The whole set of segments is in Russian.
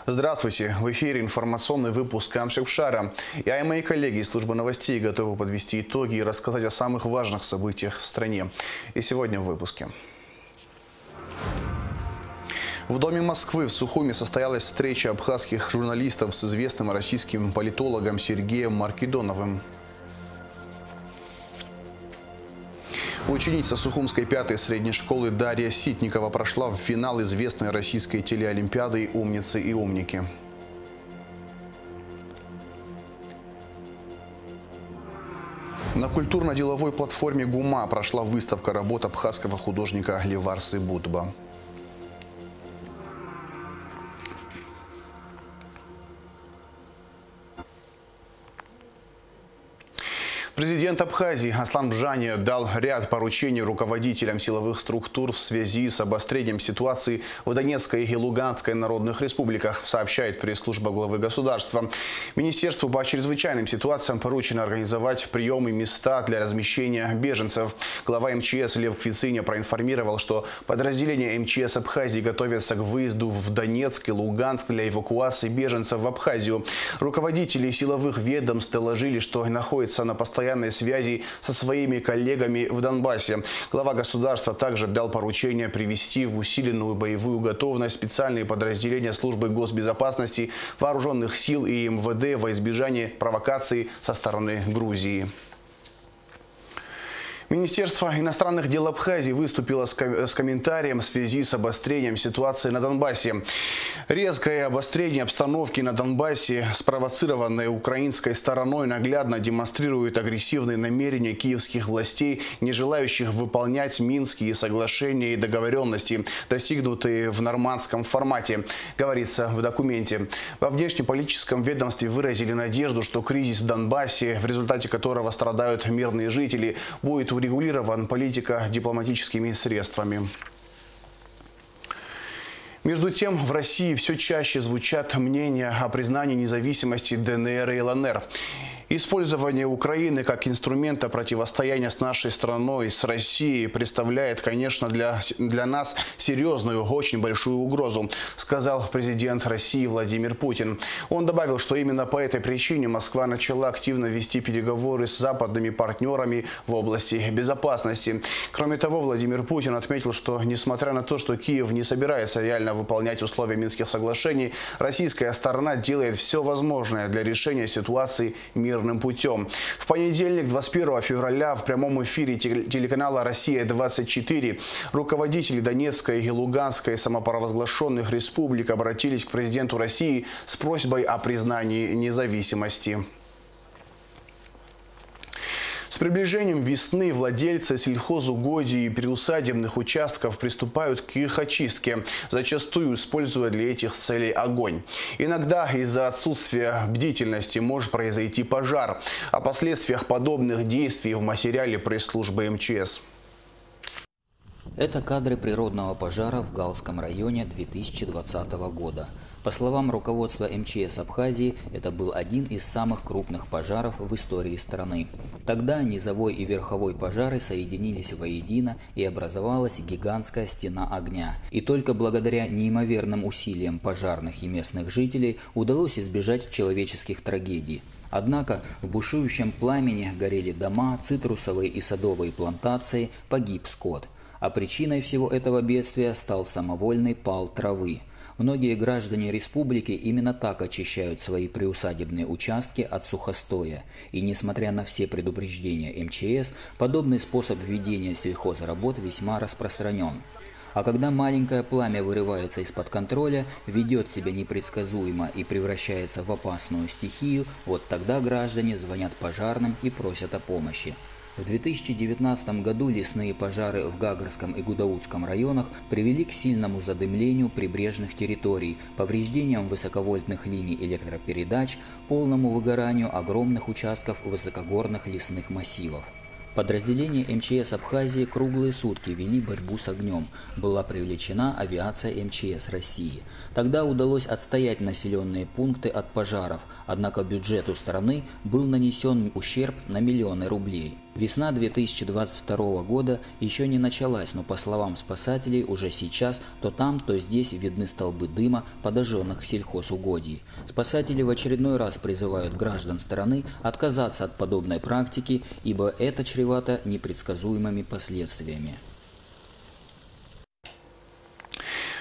Здравствуйте! В эфире информационный выпуск Камшикшара. Я и мои коллеги из службы новостей готовы подвести итоги и рассказать о самых важных событиях в стране. И сегодня в выпуске. В Доме Москвы в Сухуми состоялась встреча абхазских журналистов с известным российским политологом Сергеем Маркедоновым. Ученица Сухумской 5-й средней школы Дарья Ситникова прошла в финал известной российской телеолимпиады «Умницы и умники». На культурно-деловой платформе ГУМА прошла выставка работ абхазского художника Леварсы Будба. Президент Абхазии Аслан Бжани дал ряд поручений руководителям силовых структур в связи с обострением ситуации в Донецкой и Луганской народных республиках, сообщает пресс-служба главы государства. Министерству по чрезвычайным ситуациям поручено организовать приемы места для размещения беженцев. Глава МЧС Лев Квициня проинформировал, что подразделения МЧС Абхазии готовятся к выезду в Донецк и Луганск для эвакуации беженцев в Абхазию. Руководители силовых ведомств доложили, что находятся на постоянной связи со своими коллегами в Донбассе. Глава государства также дал поручение привести в усиленную боевую готовность специальные подразделения службы госбезопасности, вооруженных сил и МВД во избежание провокаций со стороны Грузии. Министерство иностранных дел Абхазии выступило с комментарием в связи с обострением ситуации на Донбассе. Резкое обострение обстановки на Донбассе, спровоцированное украинской стороной, наглядно демонстрирует агрессивные намерения киевских властей, не желающих выполнять Минские соглашения и договоренности, достигнутые в нормандском формате, говорится в документе. Во внешнеполитическом ведомстве выразили надежду, что кризис в Донбассе, в результате которого страдают мирные жители, будет урегулирован политико-дипломатическими средствами. Между тем, в России все чаще звучат мнения о признании независимости ДНР и ЛНР. Использование Украины как инструмента противостояния с нашей страной, с Россией, представляет, конечно, для нас серьезную, очень большую угрозу, сказал президент России Владимир Путин. Он добавил, что именно по этой причине Москва начала активно вести переговоры с западными партнерами в области безопасности. Кроме того, Владимир Путин отметил, что, несмотря на то, что Киев не собирается реально выполнять условия Минских соглашений, российская сторона делает все возможное для решения ситуации мирным путем. В понедельник, 21 февраля, в прямом эфире телеканала «Россия-24» руководители Донецкой и Луганской самопровозглашенных республик обратились к президенту России с просьбой о признании независимости. С приближением весны владельцы сельхозугодий и приусадебных участков приступают к их очистке, зачастую используя для этих целей огонь. Иногда из-за отсутствия бдительности может произойти пожар. О последствиях подобных действий в материале пресс-службы МЧС. Это кадры природного пожара в Галском районе 2020 года. По словам руководства МЧС Абхазии, это был один из самых крупных пожаров в истории страны. Тогда низовой и верховой пожары соединились воедино и образовалась гигантская стена огня. И только благодаря неимоверным усилиям пожарных и местных жителей удалось избежать человеческих трагедий. Однако в бушующем пламени горели дома, цитрусовые и садовые плантации, погиб скот. А причиной всего этого бедствия стал самовольный пал травы. Многие граждане республики именно так очищают свои приусадебные участки от сухостоя. И несмотря на все предупреждения МЧС, подобный способ ведения сельхозработ весьма распространен. А когда маленькое пламя вырывается из-под контроля, ведет себя непредсказуемо и превращается в опасную стихию, вот тогда граждане звонят пожарным и просят о помощи. В 2019 году лесные пожары в Гагарском и Гудаутском районах привели к сильному задымлению прибрежных территорий, повреждениям высоковольтных линий электропередач, полному выгоранию огромных участков высокогорных лесных массивов. Подразделения МЧС Абхазии круглые сутки вели борьбу с огнем. Была привлечена авиация МЧС России. Тогда удалось отстоять населенные пункты от пожаров, однако бюджету страны был нанесен ущерб на миллионы рублей. Весна 2022 года еще не началась, но по словам спасателей, уже сейчас то там, то здесь видны столбы дыма подожженных сельхозугодий. Спасатели в очередной раз призывают граждан страны отказаться от подобной практики, ибо это чревато непредсказуемыми последствиями.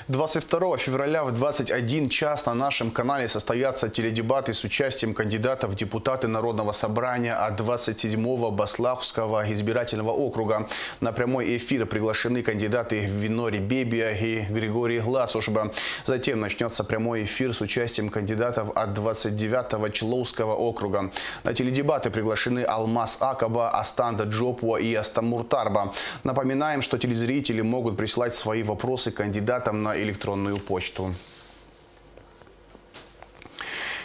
22 февраля в 21 час на нашем канале состоятся теледебаты с участием кандидатов в депутаты Народного собрания от 27-го Баслаховского избирательного округа. На прямой эфир приглашены кандидаты Винори Бебия и Григорий Гласушба. Затем начнется прямой эфир с участием кандидатов от 29-го Члоуского округа. На теледебаты приглашены Алмаз Акаба, Астанда Джопуа и Астамур Тарба. Напоминаем, что телезрители могут присылать свои вопросы кандидатам на электронную почту.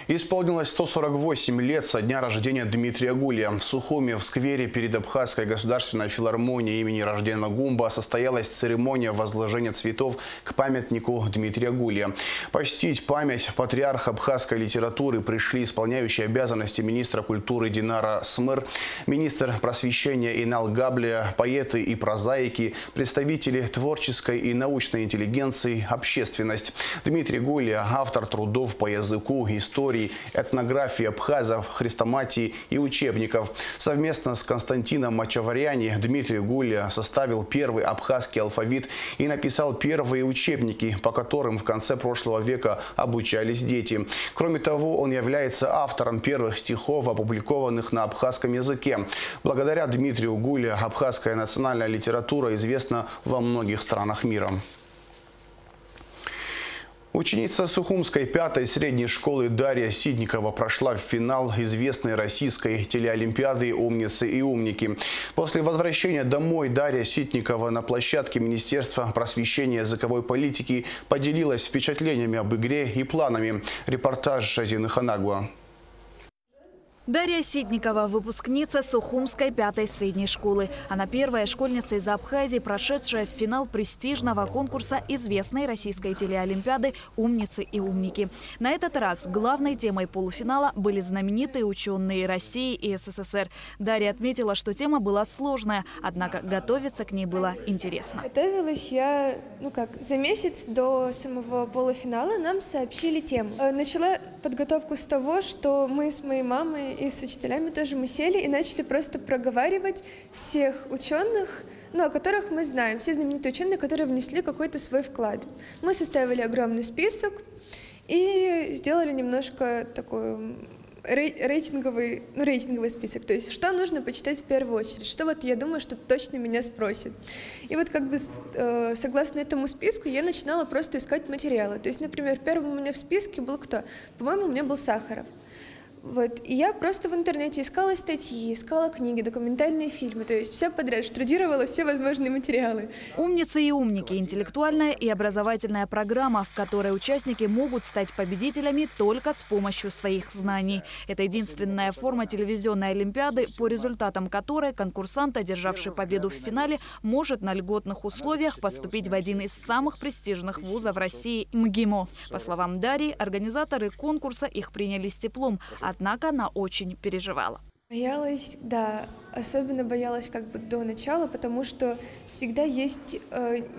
Исполнилось 148 лет со дня рождения Дмитрия Гулия. В Сухуме в сквере перед Абхазской государственной филармонией имени Раждена Гумба состоялась церемония возложения цветов к памятнику Дмитрия Гулия. Почтить память патриарха абхазской литературы пришли исполняющие обязанности министра культуры Динара Смыр, министр просвещения Инал Габлия, поэты и прозаики, представители творческой и научной интеллигенции, общественность. Дмитрий Гулия – автор трудов по языку, истории, этнографии абхазов, хрестоматии и учебников. Совместно с Константином Мачаваряни Дмитрий Гулия составил первый абхазский алфавит и написал первые учебники, по которым в конце прошлого века обучались дети. Кроме того, он является автором первых стихов, опубликованных на абхазском языке. Благодаря Дмитрию Гулия абхазская национальная литература известна во многих странах мира. Ученица Сухумской 5-й средней школы Дарья Ситникова прошла в финал известной российской телеолимпиады «Умницы и умники». После возвращения домой Дарья Ситникова на площадке Министерства просвещения и языковой политики поделилась впечатлениями об игре и планами. Репортаж Жазины Ханагуа. Дарья Ситникова – выпускница Сухумской 5-й средней школы. Она первая школьница из Абхазии, прошедшая в финал престижного конкурса известной российской телеолимпиады «Умницы и умники». На этот раз главной темой полуфинала были знаменитые ученые России и СССР. Дарья отметила, что тема была сложная, однако готовиться к ней было интересно. Готовилась я, за месяц до самого полуфинала нам сообщили тему. Начала подготовку с того, что мы с моей мамой и с учителями тоже мы сели и начали просто проговаривать всех ученых, о которых мы знаем, все знаменитые ученые, которые внесли какой-то свой вклад. Мы составили огромный список и сделали немножко такой рейтинговый список. То есть, что нужно почитать в первую очередь, что я думаю, что точно меня спросят. И согласно этому списку я начинала просто искать материалы. То есть, например, первым у меня в списке был кто? По-моему, у меня был Сахаров. И я просто в интернете искала статьи, искала книги, документальные фильмы, то есть все подряд, штудировала все возможные материалы. «Умницы и умники» – интеллектуальная и образовательная программа, в которой участники могут стать победителями только с помощью своих знаний. Это единственная форма телевизионной олимпиады, по результатам которой конкурсант, одержавший победу в финале, может на льготных условиях поступить в один из самых престижных вузов России – МГИМО. По словам Дарьи, организаторы конкурса их приняли с теплом. Однако она очень переживала. Боялась, да, особенно боялась до начала, потому что всегда есть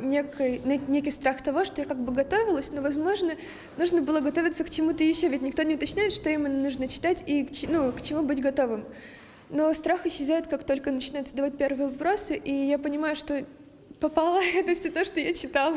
некий страх того, что я готовилась, но, возможно, нужно было готовиться к чему-то еще, ведь никто не уточняет, что именно нужно читать и к чему быть готовым. Но страх исчезает, как только начинают задавать первые вопросы, и я понимаю, что попала, это все то, что я читала.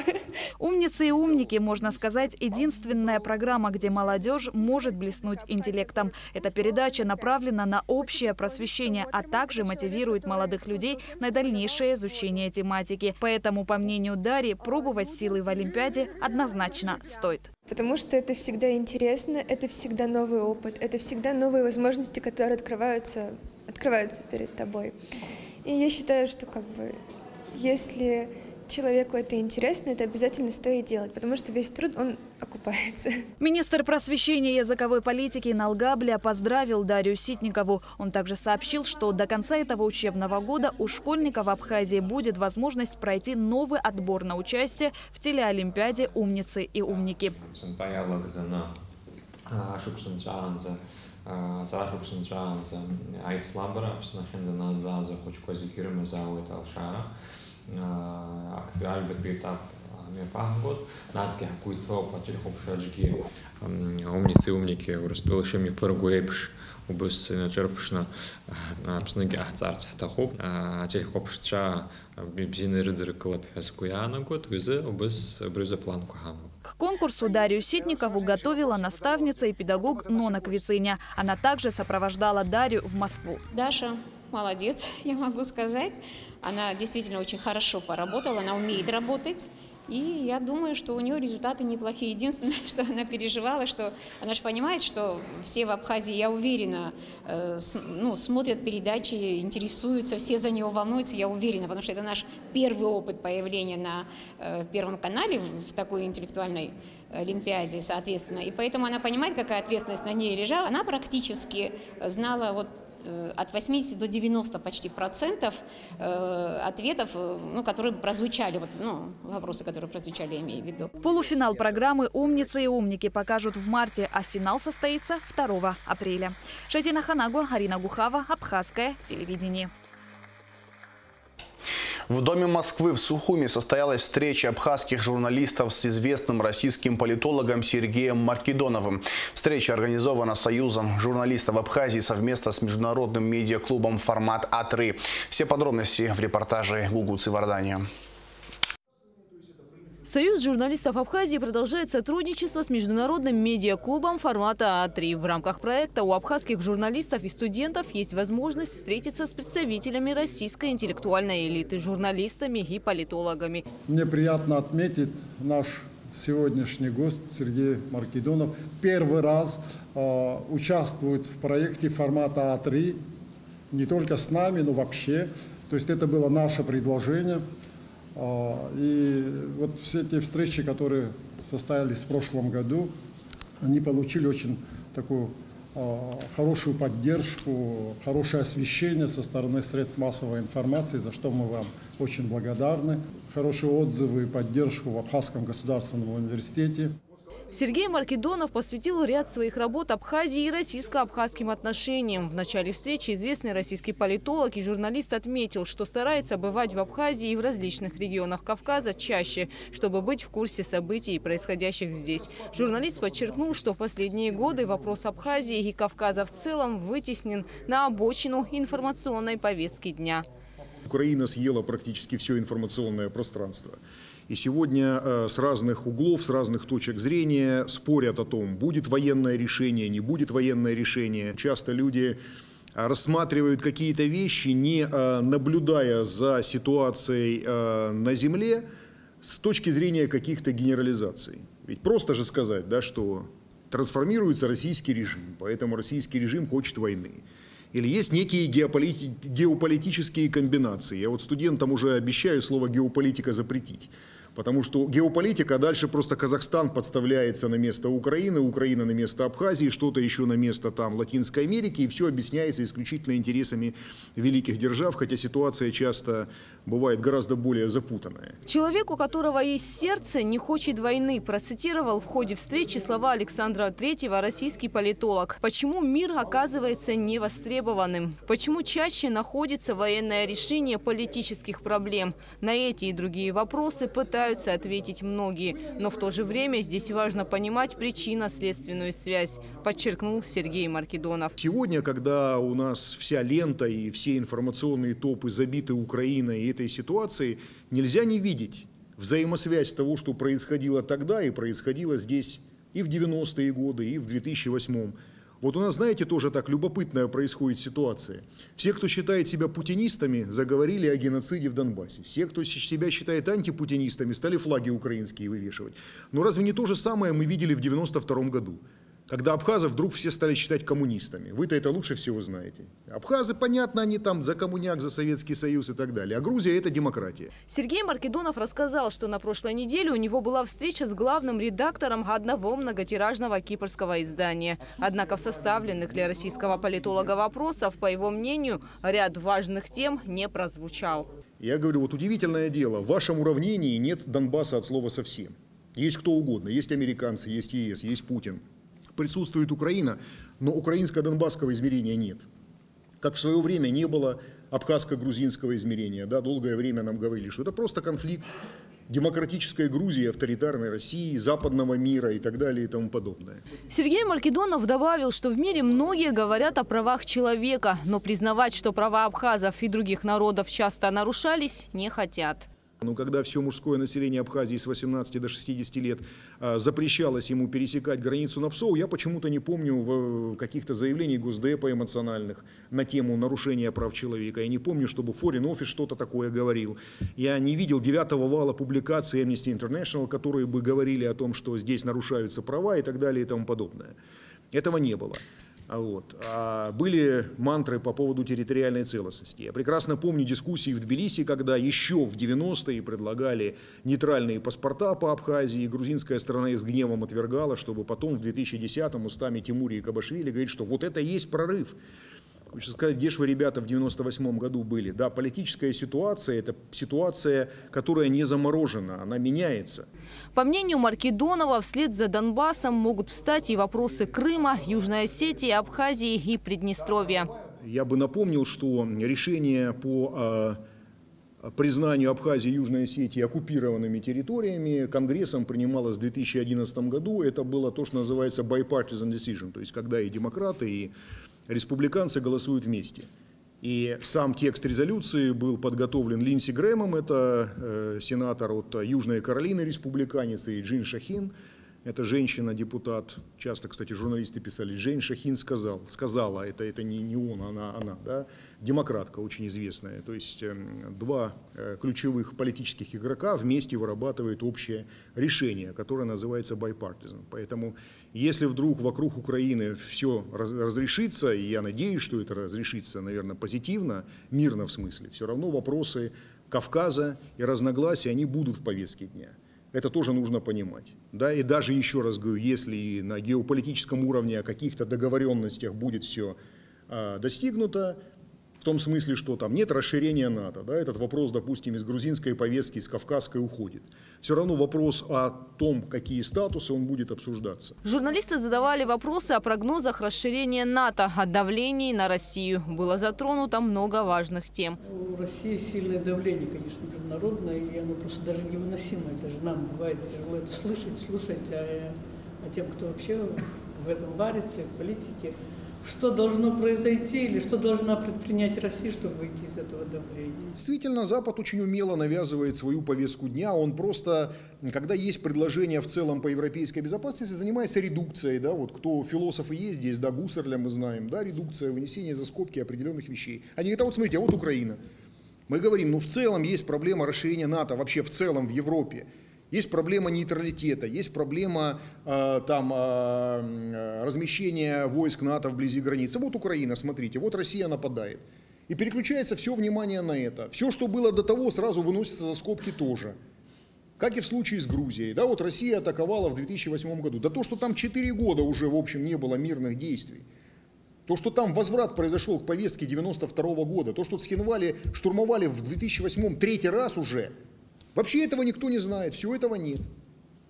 «Умницы и умники», можно сказать, единственная программа, где молодежь может блеснуть интеллектом. Эта передача направлена на общее просвещение, а также мотивирует молодых людей на дальнейшее изучение тематики. Поэтому, по мнению Дарьи, пробовать силы в Олимпиаде однозначно стоит. Потому что это всегда интересно, это всегда новый опыт, это всегда новые возможности, которые открываются перед тобой. И я считаю, что если человеку это интересно, это обязательно стоит делать, потому что весь труд, он окупается. Министр просвещения и языковой политики Инал Габлия поздравил Дарью Ситникову. Он также сообщил, что до конца этого учебного года у школьников Абхазии будет возможность пройти новый отбор на участие в телеолимпиаде «Умницы и умники». Умницы, умники, распылышими пыргуэпш, убыс черпшна, псныги ахцарц хатахоп, телехопшча, бибзины рыдеры клап хескуяна год, визы убыс брюза планку хаму. К конкурсу Дарью Ситникову готовила наставница и педагог Нона Квициня. Она также сопровождала Дарью в Москву. Даша молодец, я могу сказать. Она действительно очень хорошо поработала, она умеет работать. И я думаю, что у нее результаты неплохие. Единственное, что она переживала, что она же понимает, что все в Абхазии, я уверена, смотрят передачи, интересуются, все за нее волнуются, я уверена, потому что это наш первый опыт появления на Первом канале в такой интеллектуальной олимпиаде, соответственно. И поэтому она понимает, какая ответственность на ней лежала. Она практически знала от 80 до 90 почти процентов ответов, которые прозвучали, вопросы, которые прозвучали, я имею в виду. Полуфинал программы «Умницы и умники» покажут в марте, а финал состоится 2 апреля. Шазина Ханагу, Арина Гухава, Абхазское телевидение. В Доме Москвы в Сухуми состоялась встреча абхазских журналистов с известным российским политологом Сергеем Маркидоновым. Встреча организована Союзом журналистов Абхазии совместно с международным медиаклубом «Формат А3». Все подробности в репортаже Гугуцы Вардания. Союз журналистов Абхазии продолжает сотрудничество с международным медиаклубом формата А3. В рамках проекта у абхазских журналистов и студентов есть возможность встретиться с представителями российской интеллектуальной элиты, журналистами и политологами. Мне приятно отметить, наш сегодняшний гость Сергей Маркидонов первый раз участвует в проекте формата А3, не только с нами, но вообще. То есть это было наше предложение. И вот все те встречи, которые состоялись в прошлом году, они получили очень такую хорошую поддержку, хорошее освещение со стороны средств массовой информации, за что мы вам очень благодарны. Хорошие отзывы и поддержку в Абхазском государственном университете. Сергей Маркидонов посвятил ряд своих работ Абхазии и российско-абхазским отношениям. В начале встречи известный российский политолог и журналист отметил, что старается бывать в Абхазии и в различных регионах Кавказа чаще, чтобы быть в курсе событий, происходящих здесь. Журналист подчеркнул, что в последние годы вопрос Абхазии и Кавказа в целом вытеснен на обочину информационной повестки дня. Украина съела практически все информационное пространство. И сегодня с разных углов, с разных точек зрения спорят о том, будет военное решение, не будет военное решение. Часто люди рассматривают какие-то вещи, не наблюдая за ситуацией на земле с точки зрения каких-то генерализаций. Ведь просто же сказать, да, что трансформируется российский режим, поэтому российский режим хочет войны. Или есть некие геополитические комбинации. Я вот студентам уже обещаю слово «геополитика» запретить. Потому что геополитика, дальше просто Казахстан подставляется на место Украины, Украина на место Абхазии, что-то еще на место там Латинской Америки, и все объясняется исключительно интересами великих держав, хотя ситуация часто бывает гораздо более запутанная. Человек, у которого есть сердце, не хочет войны, процитировал в ходе встречи слова Александра Третьего российский политолог. Почему мир оказывается невостребованным? Почему чаще находится военное решение политических проблем? На эти и другие вопросы пытаются ответить многие. Но в то же время здесь важно понимать причинно-следственную связь, подчеркнул Сергей Маркидонов. Сегодня, когда у нас вся лента и все информационные топы забиты Украиной и этой ситуацией, нельзя не видеть взаимосвязь того, что происходило тогда и происходило здесь и в 90-е годы, и в 2008-м. Вот у нас, знаете, тоже так любопытная происходит ситуация. Все, кто считает себя путинистами, заговорили о геноциде в Донбассе. Все, кто себя считает антипутинистами, стали флаги украинские вывешивать. Но разве не то же самое мы видели в 92-м году? Когда абхазов вдруг все стали считать коммунистами. Вы-то это лучше всего знаете. Абхазы, понятно, они там за коммуняк, за Советский Союз и так далее. А Грузия – это демократия. Сергей Маркидонов рассказал, что на прошлой неделе у него была встреча с главным редактором одного многотиражного кипрского издания. Однако в составленных для российского политолога вопросов, по его мнению, ряд важных тем не прозвучал. Я говорю, вот удивительное дело, в вашем уравнении нет Донбасса от слова совсем. Есть кто угодно, есть американцы, есть ЕС, есть Путин. присутствует Украина, но украинско-донбасского измерения нет. Как в свое время не было абхазско-грузинского измерения. Да, долгое время нам говорили, что это просто конфликт демократической Грузии, авторитарной России, западного мира и так далее и тому подобное. Сергей Маркидонов добавил, что в мире многие говорят о правах человека, но признавать, что права абхазов и других народов часто нарушались, не хотят. Но когда все мужское население Абхазии с 18 до 60 лет запрещалось ему пересекать границу на ПСО, я почему-то не помню каких-то заявлений Госдепа эмоциональных на тему нарушения прав человека. Я не помню, чтобы Foreign Office что-то такое говорил. Я не видел 9-го вала публикаций Amnesty International, которые бы говорили о том, что здесь нарушаются права и так далее и тому подобное. Этого не было. А были мантры по поводу территориальной целостности. Я прекрасно помню дискуссии в Тбилиси, когда еще в 90-е предлагали нейтральные паспорта по Абхазии. Грузинская сторона их с гневом отвергала, чтобы потом в 2010-м устами Тимури и Кабашвили говорить, что вот это и есть прорыв. Хочу сказать, где же вы, ребята, в 98 году были? Да, политическая ситуация – это ситуация, которая не заморожена, она меняется. По мнению Маркидонова, вслед за Донбассом могут встать и вопросы Крыма, Южной Осетии, Абхазии и Приднестровья. Я бы напомнил, что решение по признанию Абхазии и Южной Осетии оккупированными территориями Конгрессом принималось в 2011 году. Это было то, что называется bipartisan decision, то есть когда и демократы, и республиканцы голосуют вместе. И сам текст резолюции был подготовлен Линдси Грэмом, это сенатор от Южной Каролины, республиканец, и Джин Шахин, это женщина-депутат, часто, кстати, журналисты писали, Джин Шахин сказала, это не он, она, да, демократка очень известная. То есть два ключевых политических игрока вместе вырабатывают общее решение, которое называется bipartisan. Поэтому если вдруг вокруг Украины все разрешится, и я надеюсь, что это разрешится, наверное, позитивно, мирно в смысле, все равно вопросы Кавказа и разногласия, они будут в повестке дня. Это тоже нужно понимать. Да? И даже, еще раз говорю, если на геополитическом уровне о каких-то договоренностях будет все достигнуто, в том смысле, что там нет расширения НАТО, да, этот вопрос, допустим, из грузинской повестки, из кавказской уходит. Все равно вопрос о том, какие статусы, он будет обсуждаться. Журналисты задавали вопросы о прогнозах расширения НАТО, о давлении на Россию. Было затронуто много важных тем. У России сильное давление, конечно, международное, и оно просто даже невыносимое. Даже нам бывает тяжело это слушать, а тем, кто вообще в этом варится, в политике. Что должно произойти или что должна предпринять Россия, чтобы выйти из этого давления? Действительно, Запад очень умело навязывает свою повестку дня. Он просто, когда есть предложение в целом по европейской безопасности, занимается редукцией. Да, вот кто философы есть здесь, да, Гуссерля мы знаем, да, редукция, вынесение за скобки определенных вещей. Они говорят, а вот смотрите, а вот Украина. Мы говорим, ну в целом есть проблема расширения НАТО вообще в целом в Европе. Есть проблема нейтралитета, есть проблема размещения войск НАТО вблизи границы. Вот Украина, смотрите, вот Россия нападает. И переключается все внимание на это. Все, что было до того, сразу выносится за скобки тоже. Как и в случае с Грузией. Да, вот Россия атаковала в 2008 году. Да то, что там 4 года уже, в общем, не было мирных действий. То, что там возврат произошел к повестке 92 года. То, что Цхинвали штурмовали в 2008 третий раз уже. Вообще этого никто не знает, всего этого нет.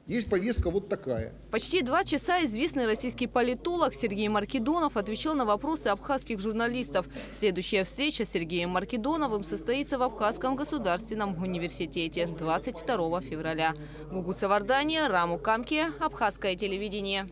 Есть повестка вот такая. Почти 2 часа известный российский политолог Сергей Маркидонов отвечал на вопросы абхазских журналистов. Следующая встреча с Сергеем Маркидоновым состоится в Абхазском государственном университете 22 февраля. Гугут Савардания, Раму Камки, Абхазское телевидение.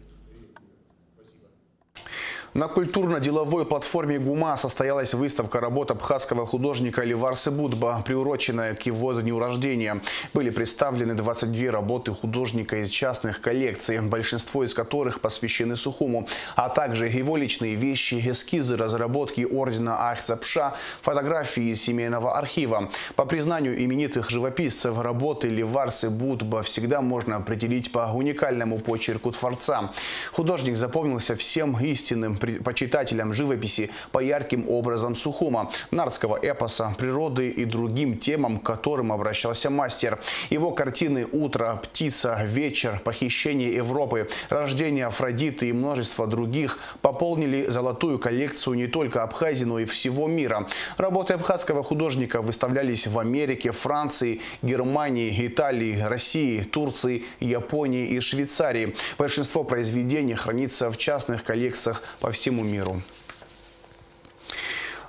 На культурно-деловой платформе ГУМА состоялась выставка работ абхазского художника Ливарсы Будба, приуроченная к его дню рождения. Были представлены 22 работы художника из частных коллекций, большинство из которых посвящены Сухуму, а также его личные вещи, эскизы, разработки ордена Ахцапша, фотографии из семейного архива. По признанию именитых живописцев, работы Ливарсы Будба всегда можно определить по уникальному почерку творца. Художник запомнился всем истинным почитателям живописи по ярким образам Сухума, нардского эпоса, природы и другим темам, к которым обращался мастер. Его картины «Утро», «Птица», «Вечер», «Похищение Европы», «Рождение Афродиты» и множество других пополнили золотую коллекцию не только Абхазии, но и всего мира. Работы абхазского художника выставлялись в Америке, Франции, Германии, Италии, России, Турции, Японии и Швейцарии. Большинство произведений хранится в частных коллекциях по всему миру.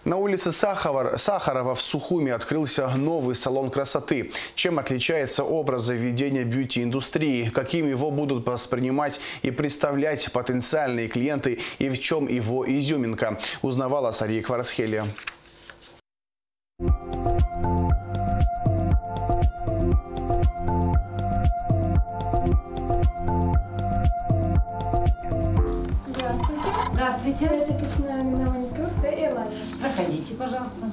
На улице Сахарова в Сухуме открылся новый салон красоты. Чем отличается образ заведения бьюти-индустрии, каким его будут воспринимать и представлять потенциальные клиенты и в чем его изюминка, узнавала Сария Кварцхелия. Здравствуйте. Я записана на маникюр и лазер. Проходите, пожалуйста.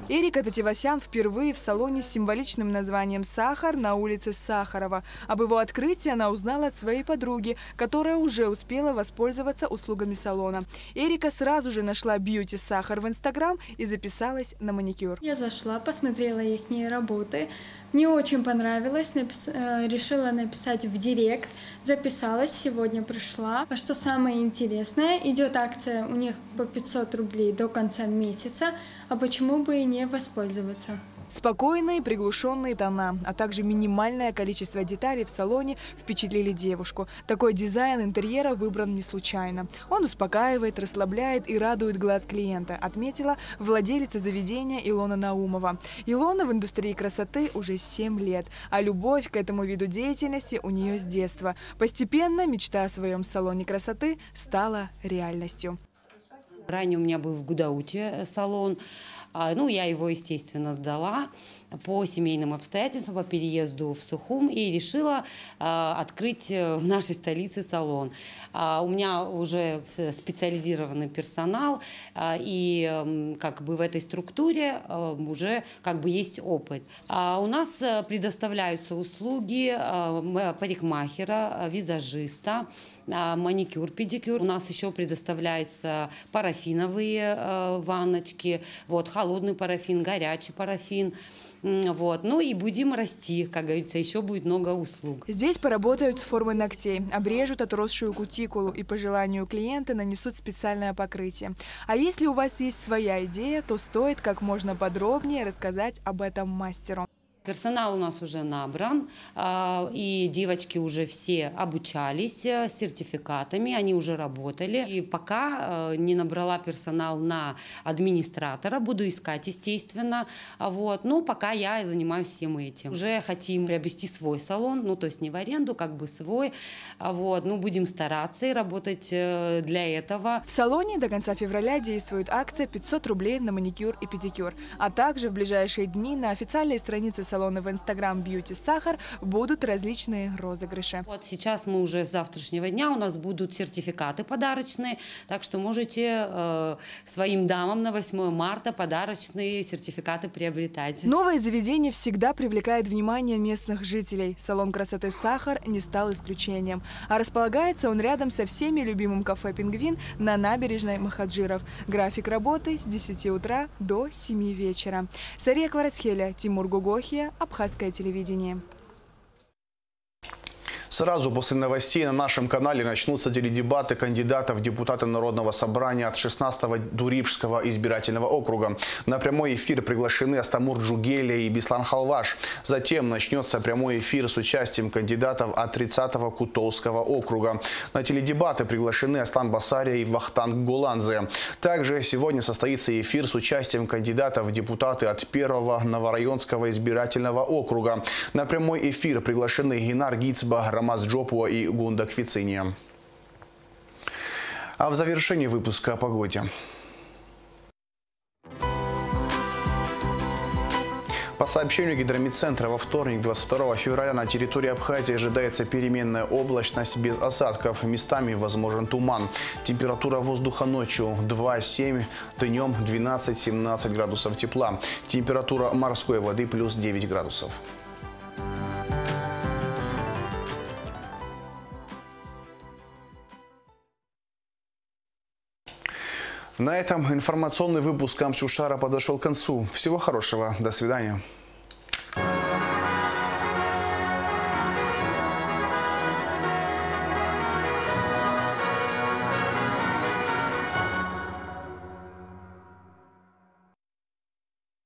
Эрика Тативасян впервые в салоне с символичным названием «Сахар» на улице Сахарова. Об его открытии она узнала от своей подруги, которая уже успела воспользоваться услугами салона. Эрика сразу же нашла бьюти «Сахар» в Инстаграм и записалась на маникюр. Я зашла, посмотрела их работы. Мне очень понравилось, решила написать в директ, записалась, сегодня пришла. А что самое интересное, идет акция у них по 500 рублей до конца месяца, а почему бы и не воспользоваться? Спокойные, приглушенные тона, а также минимальное количество деталей в салоне впечатлили девушку. Такой дизайн интерьера выбран не случайно. Он успокаивает, расслабляет и радует глаз клиента, отметила владелица заведения Илона Наумова. Илона в индустрии красоты уже 7 лет, а любовь к этому виду деятельности у нее с детства. Постепенно мечта о своем салоне красоты стала реальностью. Ранее у меня был в Гудауте салон. Я его, естественно, сдала по семейным обстоятельствам, по переезду в Сухум и решила открыть в нашей столице салон. У меня уже специализированный персонал, и в этой структуре уже есть опыт. У нас предоставляются услуги парикмахера, визажиста, маникюр, педикюр. У нас еще предоставляются парафиновые ванночки, холодный парафин, горячий парафин. И будем расти, как говорится, еще будет много услуг. Здесь поработают с формой ногтей, обрежут отросшую кутикулу и по желанию клиента нанесут специальное покрытие. А если у вас есть своя идея, то стоит как можно подробнее рассказать об этом мастеру. Персонал у нас уже набран, и девочки уже все обучались с сертификатами, они уже работали. И пока не набрала персонал на администратора, буду искать, естественно. Пока я занимаюсь всем этим. Уже хотим приобрести свой салон, то есть не в аренду, свой. Будем стараться и работать для этого. В салоне до конца февраля действует акция 500 рублей на маникюр и педикюр. А также в ближайшие дни на официальной странице салона в Инстаграм «Бьюти Сахар» будут различные розыгрыши. Сейчас мы уже с завтрашнего дня, у нас будут сертификаты подарочные, так что можете своим дамам на 8 марта подарочные сертификаты приобретать. Новое заведение всегда привлекает внимание местных жителей. Салон красоты «Сахар» не стал исключением. А располагается он рядом со всеми любимым кафе «Пингвин» на набережной Махаджиров. График работы с 10 утра до 7 вечера. Сария Кварцхелия, Тимур Гугохия, Абхазское телевидение. Сразу после новостей на нашем канале начнутся теледебаты кандидатов в депутаты Народного собрания от 16-го Дурипшского избирательного округа. На прямой эфир приглашены Астамур Джугелия и Беслан Халваш. Затем начнется прямой эфир с участием кандидатов от 30-го Кутолского округа. На теледебаты приглашены Аслан Басария и Вахтанг Гуланзе. Также сегодня состоится эфир с участием кандидатов в депутаты от 1-го Новорайонского избирательного округа. На прямой эфир приглашены Гинар Гицба, Рамаз Джопуа и Гунда Квициния. А в завершении выпуска о погоде. По сообщению гидромедцентра, во вторник, 22 февраля, на территории Абхазии ожидается переменная облачность без осадков. Местами возможен туман. Температура воздуха ночью 2-7, днем 12-17 градусов тепла. Температура морской воды плюс 9 градусов. На этом информационный выпуск «Камчушара» подошел к концу. Всего хорошего. До свидания.